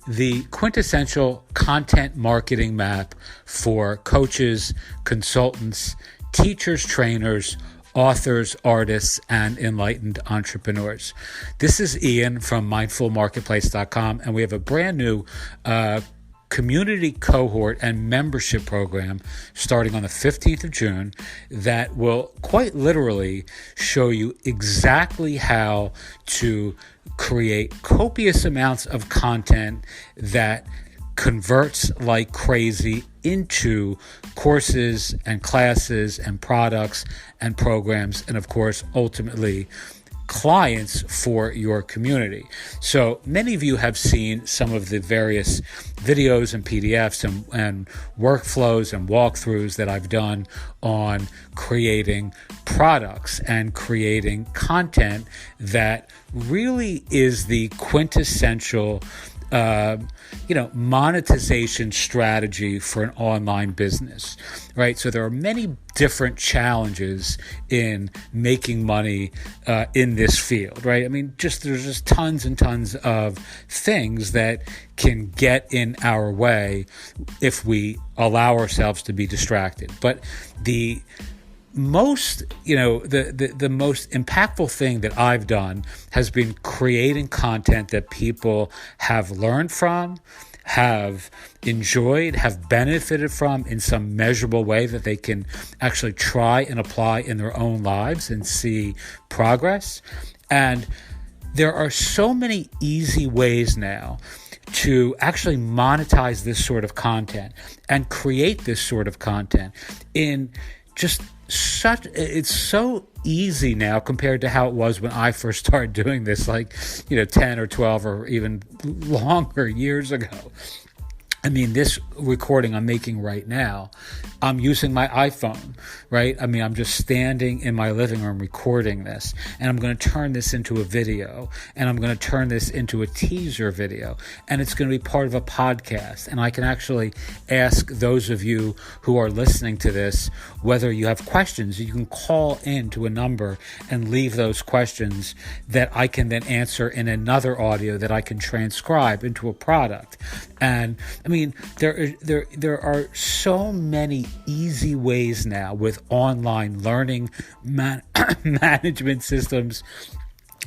the quintessential content marketing map for coaches, consultants, teachers, trainers, authors, artists, and enlightened entrepreneurs. This is Ian from mindfulmarketplace.com, and we have a brand new community cohort and membership program starting on the 15th of June that will quite literally show you exactly how to create copious amounts of content that converts like crazy into courses and classes and products and programs, and of course, ultimately, clients for your community. So many of you have seen some of the various videos and PDFs and workflows and walkthroughs that I've done on creating products and creating content that really is the quintessential monetization strategy for an online business, right? So there are many different challenges in making money in this field, right? I mean, there's just tons and tons of things that can get in our way if we allow ourselves to be distracted. But the most impactful thing that I've done has been creating content that people have learned from, have enjoyed, have benefited from in some measurable way that they can actually try and apply in their own lives and see progress. And there are so many easy ways now to actually monetize this sort of content and create this sort of content in just it's so easy now compared to how it was when I first started doing this, 10 or 12 or even longer years ago. I mean, this recording I'm making right now, I'm using my iPhone, right? I mean, I'm just standing in my living room recording this, and I'm going to turn this into a video, and I'm going to turn this into a teaser video, and it's going to be part of a podcast. And I can actually ask those of you who are listening to this, whether you have questions, you can call in to a number and leave those questions that I can then answer in another audio that I can transcribe into a product. And I mean, there are so many easy ways now with online learning management systems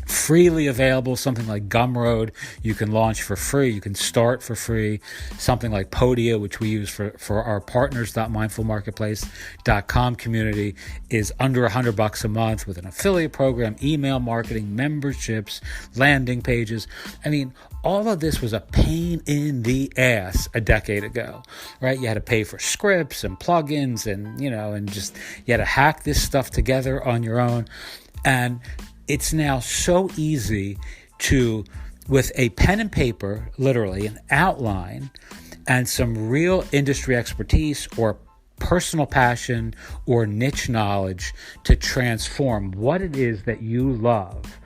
freely available. Something like Gumroad you can launch for free, you can start for free. Something like Podia, which we use for our partners.mindfulmarketplace.com community, is under $100 a month with an affiliate program, email marketing, memberships, landing pages. I mean, all of this was a pain in the ass a decade ago, right? You had to pay for scripts and plugins and you had to hack this stuff together on your own. And it's now so easy to, with a pen and paper, literally an outline and some real industry expertise or personal passion or niche knowledge, to transform what it is that you love.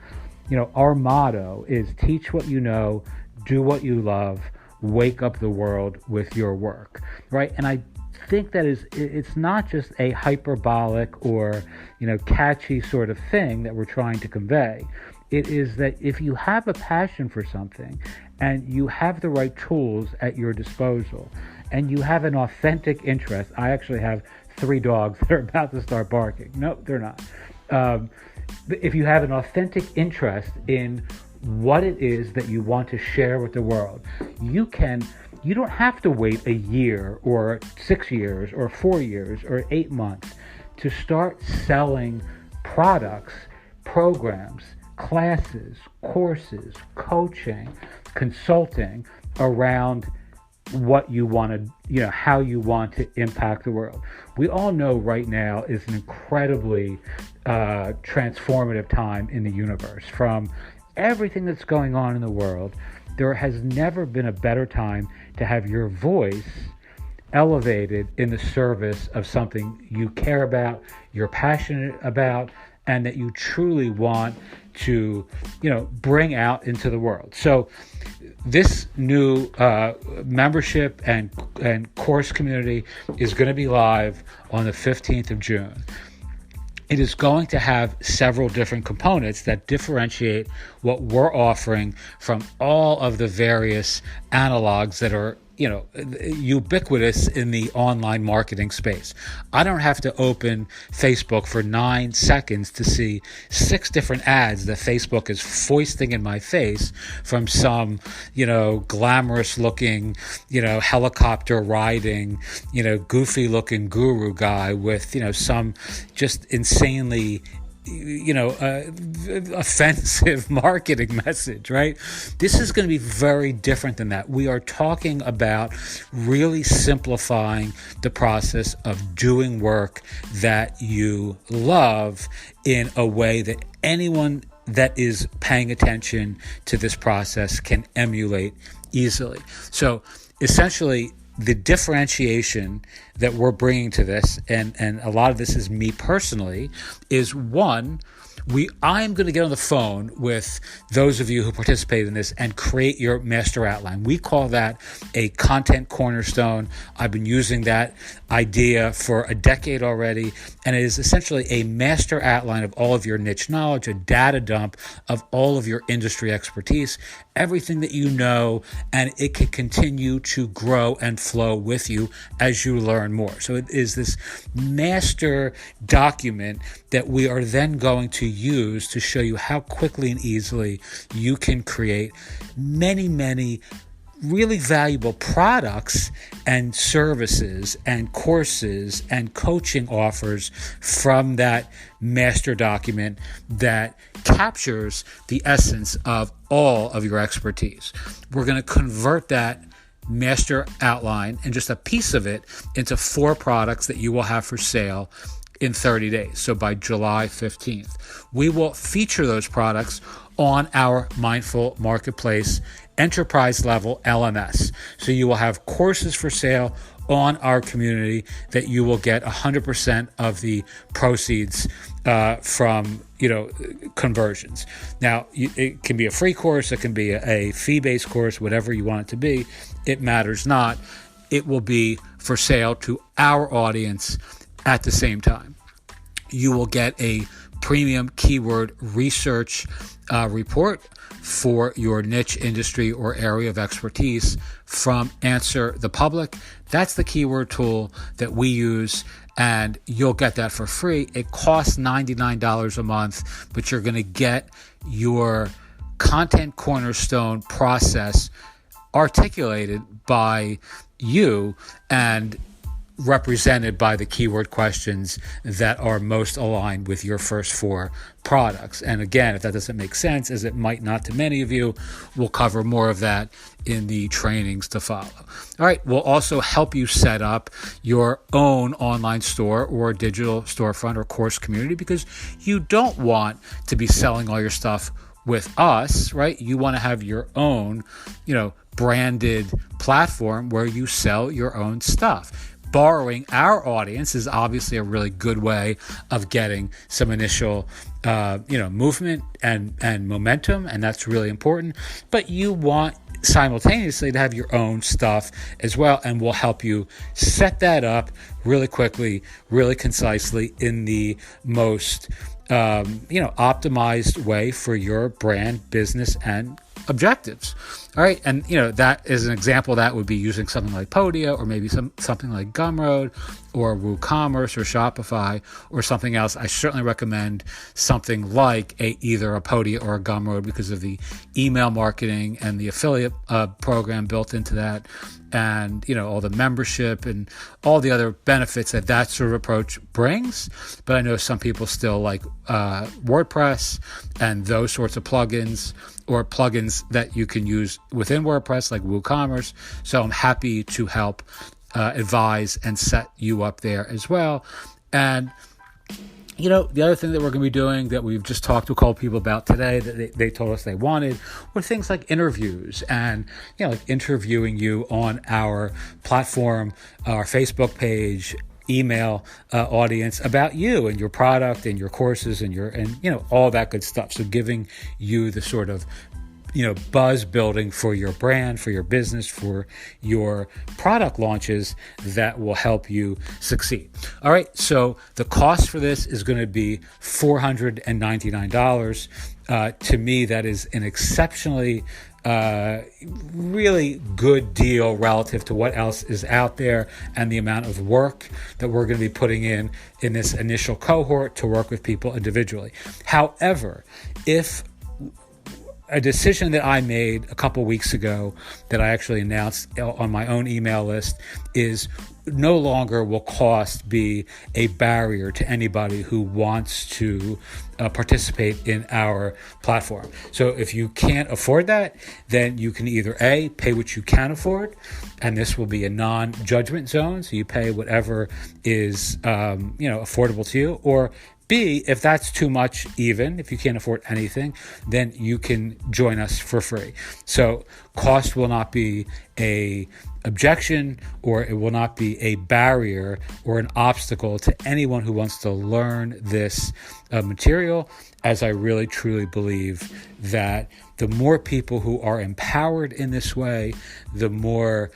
Our motto is teach what you know, do what you love, wake up the world with your work, right? And I think that it's not just a hyperbolic or catchy sort of thing that we're trying to convey. It is that if you have a passion for something and you have the right tools at your disposal and you have an authentic interest. I actually have 3 dogs that are about to start barking. No, they're not. If you have an authentic interest in what it is that you want to share with the world, you don't have to wait a year or 6 years or 4 years or 8 months to start selling products, programs, classes, courses, coaching, consulting around what you want to, how you want to impact the world. We all know right now is an incredibly transformative time in the universe. From everything that's going on in the world, there has never been a better time to have your voice elevated in the service of something you care about, you're passionate about, and that you truly want to, bring out into the world. So this new membership and course community is going to be live on the 15th of June. it is going to have several different components that differentiate what we're offering from all of the various analogs that are ubiquitous in the online marketing space. I don't have to open Facebook for 9 seconds to see 6 different ads that Facebook is foisting in my face from some, glamorous looking, helicopter riding, goofy looking guru guy with, some just insanely offensive marketing message, right? This is going to be very different than that. We are talking about really simplifying the process of doing work that you love in a way that anyone that is paying attention to this process can emulate easily. So essentially, the differentiation that we're bringing to this, and a lot of this is me personally, is one, I'm going to get on the phone with those of you who participate in this and create your master outline. We call that a content cornerstone. I've been using that idea for a decade already, and it is essentially a master outline of all of your niche knowledge, a data dump of all of your industry expertise, everything that you know, and it can continue to grow and flow with you as you learn more. So it is this master document that we are then going to use to show you how quickly and easily you can create many, many really valuable products and services and courses and coaching offers from that master document that captures the essence of all of your expertise. We're going to convert that master outline and just a piece of it into 4 products that you will have for sale in 30 days. So by July 15th, we will feature those products on our Mindful Marketplace enterprise level LMS. So you will have courses for sale on our community that you will get 100% of the proceeds from conversions. Now, it can be a free course, it can be a fee-based course, whatever you want it to be. It matters not. It will be for sale to our audience at the same time. You will get a premium keyword research report for your niche industry or area of expertise from Answer the Public. That's the keyword tool that we use, and you'll get that for free. It costs $99 a month, but you're going to get your content cornerstone process articulated by you and represented by the keyword questions that are most aligned with your first 4 products. And again, if that doesn't make sense, as it might not to many of you, we'll cover more of that in the trainings to follow. All right, we'll also help you set up your own online store or digital storefront or course community, because you don't want to be selling all your stuff with us, right? You want to have your own, branded platform where you sell your own stuff. Borrowing our audience is obviously a really good way of getting some initial, movement and momentum, and that's really important. But you want simultaneously to have your own stuff as well, and we'll help you set that up really quickly, really concisely in the most, optimized way for your brand, business, and objectives. All right. And, that is an example that would be using something like Podia, or maybe something like Gumroad or WooCommerce or Shopify or something else. I certainly recommend something like either a Podia or a Gumroad because of the email marketing and the affiliate program built into that, and, all the membership and all the other benefits that sort of approach brings. But I know some people still like WordPress and those sorts of plugins, or plugins that you can use within WordPress like WooCommerce. So I'm happy to help advise and set you up there as well. And the other thing that we're going to be doing that we've just talked to a couple people about today that they told us they wanted were things like interviews, and like interviewing you on our platform, our Facebook page, email audience about you and your product and your courses and all that good stuff. So giving you the sort of buzz building for your brand, for your business, for your product launches that will help you succeed. All right, so the cost for this is going to be $499. To me, that is an exceptionally really good deal relative to what else is out there and the amount of work that we're going to be putting in this initial cohort to work with people individually. However, if a decision that I made a couple weeks ago that I actually announced on my own email list is no longer will cost be a barrier to anybody who wants to participate in our platform. So if you can't afford that, then you can either A, pay what you can afford, and this will be a non-judgment zone, so you pay whatever is affordable to you, or B, if that's too much, even if you can't afford anything, then you can join us for free. So cost will not be a objection, or it will not be a barrier or an obstacle to anyone who wants to learn this material, as I really truly believe that the more people who are empowered in this way, the more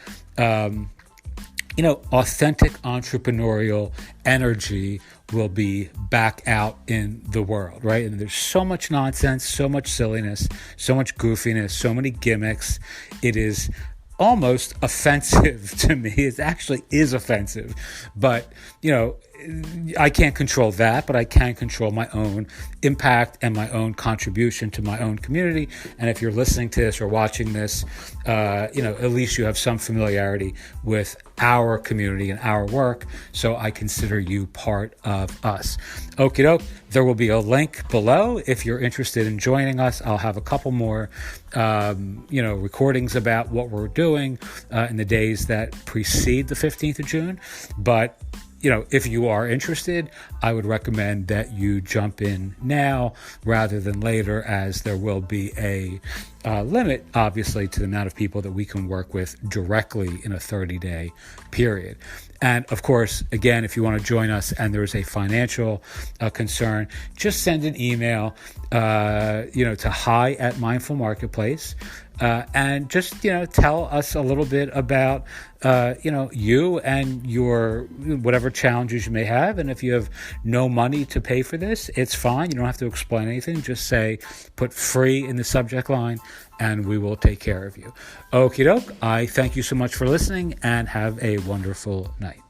authentic entrepreneurial energy will be back out in the world, right? And there's so much nonsense, so much silliness, so much goofiness, so many gimmicks. It is almost offensive to me. It actually is offensive, but I can't control that, but I can control my own impact and my own contribution to my own community. And if you're listening to this or watching this, at least you have some familiarity with our community and our work. So I consider you part of us. Okie doke. There will be a link below if you're interested in joining us. I'll have a couple more, recordings about what we're doing in the days that precede the 15th of June. But if you are interested, I would recommend that you jump in now rather than later, as there will be a limit, obviously, to the amount of people that we can work with directly in a 30-day period. And of course, again, if you want to join us and there's a financial concern, just send an email, to hi@Mindful Marketplace. And just, tell us a little bit about, you and your whatever challenges you may have. And if you have no money to pay for this, it's fine. You don't have to explain anything. Just put free in the subject line, and we will take care of you. Okie doke. I thank you so much for listening, and have a wonderful night.